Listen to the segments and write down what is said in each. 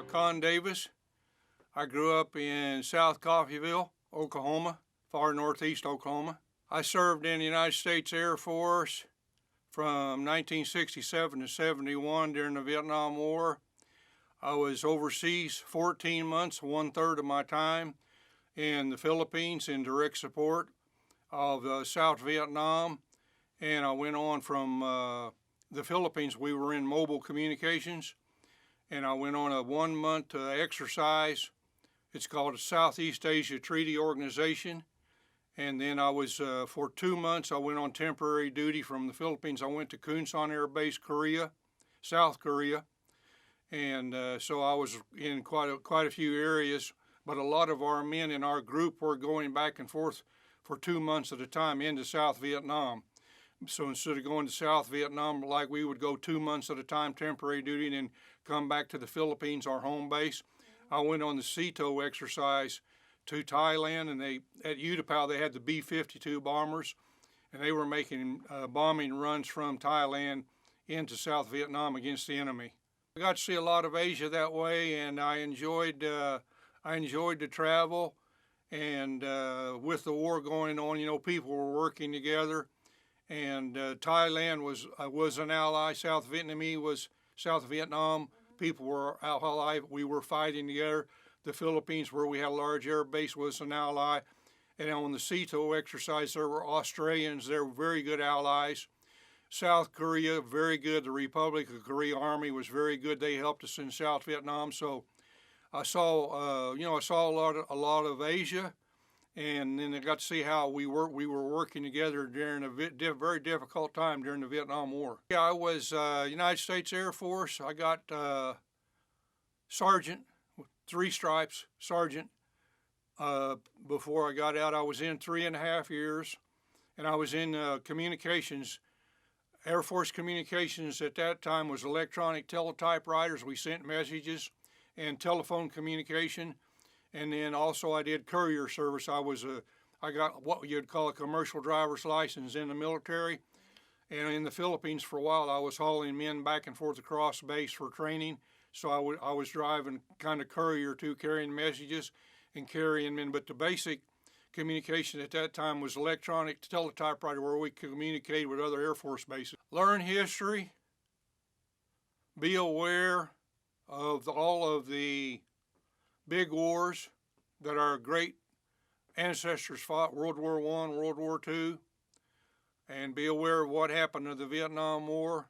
Conn Davis. I grew up in South Coffeyville, Oklahoma, far northeast Oklahoma. I served in the United States Air Force from 1967 to 71 during the Vietnam War. I was overseas 14 months, 1/3 of my time in the Philippines in direct support of South Vietnam. And I went on from the Philippines. We were in mobile communications, and I went on a 1-month exercise. It's called the Southeast Asia Treaty Organization. And then I was, for 2 months, I went on temporary duty from the Philippines. I went to Kunsan Air Base, Korea, South Korea. And so I was in quite a few areas, but a lot of our men in our group were going back and forth for 2 months at a time into South Vietnam. So instead of going to South Vietnam, like we would go 2 months at a time, temporary duty, and then come back to the Philippines, our home base. I went on the CETO exercise to Thailand, and at Utapao they had the B-52 bombers, and they were making bombing runs from Thailand into South Vietnam against the enemy. I got to see a lot of Asia that way, and I enjoyed the travel. And with the war going on, you know, people were working together. And Thailand was an ally. South Vietnam people were ally. We were fighting together. The Philippines, where we had a large air base, was an ally. And on the CETO exercise, there were Australians. They were very good allies. South Korea, very good. The Republic of Korea Army was very good. They helped us in South Vietnam. So I saw, I saw a lot of Asia. And then I got to see how we were working together during a very difficult time during the Vietnam War. Yeah, I was United States Air Force. I got sergeant, 3 stripes, sergeant. Before I got out, I was in 3.5 years, and I was in communications. Air Force communications at that time was electronic teletypewriters. We sent messages and telephone communication. And then also I did courier service. I got what you'd call a commercial driver's license in the military. And in the Philippines for a while, I was hauling men back and forth across base for training. So I was driving kind of courier too, carrying messages and carrying men. But the basic communication at that time was electronic teletypewriter, where we communicated with other Air Force bases. Learn history. Be aware of all of the big wars that our great ancestors fought, World War I, World War II, and be aware of what happened to the Vietnam War.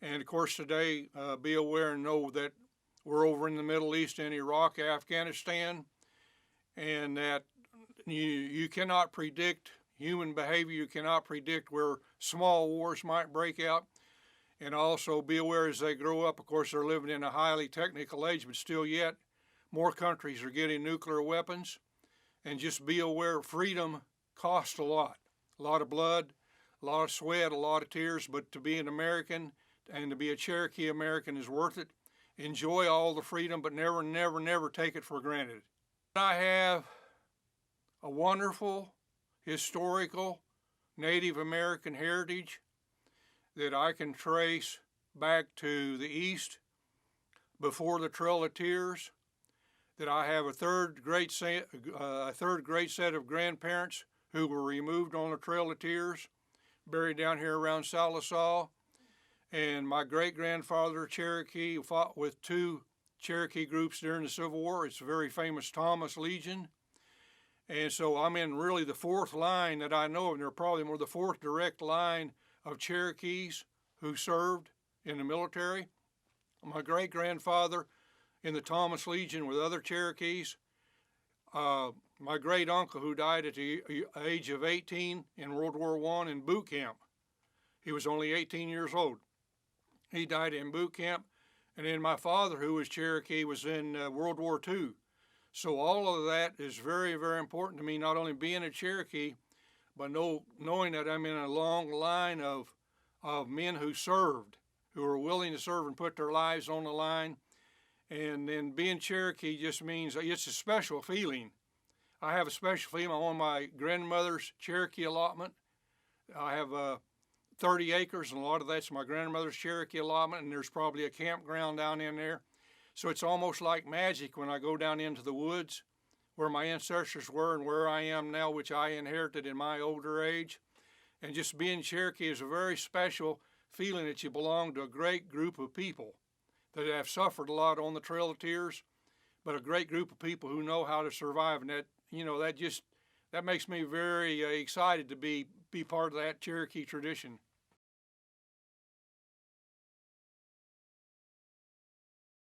And of course today, be aware and know that we're over in the Middle East, in Iraq, Afghanistan, and that you cannot predict human behavior. You cannot predict where small wars might break out. And also be aware as they grow up, of course, they're living in a highly technical age, but still yet, more countries are getting nuclear weapons. And just be aware, freedom costs a lot of blood, a lot of sweat, a lot of tears, but to be an American and to be a Cherokee American is worth it. Enjoy all the freedom, but never, never, never take it for granted. I have a wonderful, historical, Native American heritage that I can trace back to the East before the Trail of Tears, that I have a third great set of grandparents who were removed on the Trail of Tears, buried down here around Sallisaw. And my great-grandfather, Cherokee, fought with 2 Cherokee groups during the Civil War. It's a very famous Thomas Legion. And so I'm in really the 4th line that I know of, and they're probably more the 4th direct line of Cherokees who served in the military. My great-grandfather in the Thomas Legion with other Cherokees. My great uncle, who died at the age of 18 in World War I in boot camp. He was only 18 years old. He died in boot camp. And then my father, who was Cherokee, was in World War II. So all of that is very, very important to me, not only being a Cherokee, but knowing that I'm in a long line of men who served, who are willing to serve and put their lives on the line. And then being Cherokee just means it's a special feeling. I have a special feeling. I'm on my grandmother's Cherokee allotment. I have 30 acres, and a lot of that's my grandmother's Cherokee allotment, and there's probably a campground down in there. So it's almost like magic when I go down into the woods where my ancestors were and where I am now, which I inherited in my older age. And just being Cherokee is a very special feeling that you belong to a great group of people that have suffered a lot on the Trail of Tears, but a great group of people who know how to survive. And that, that makes me very excited to be part of that Cherokee tradition.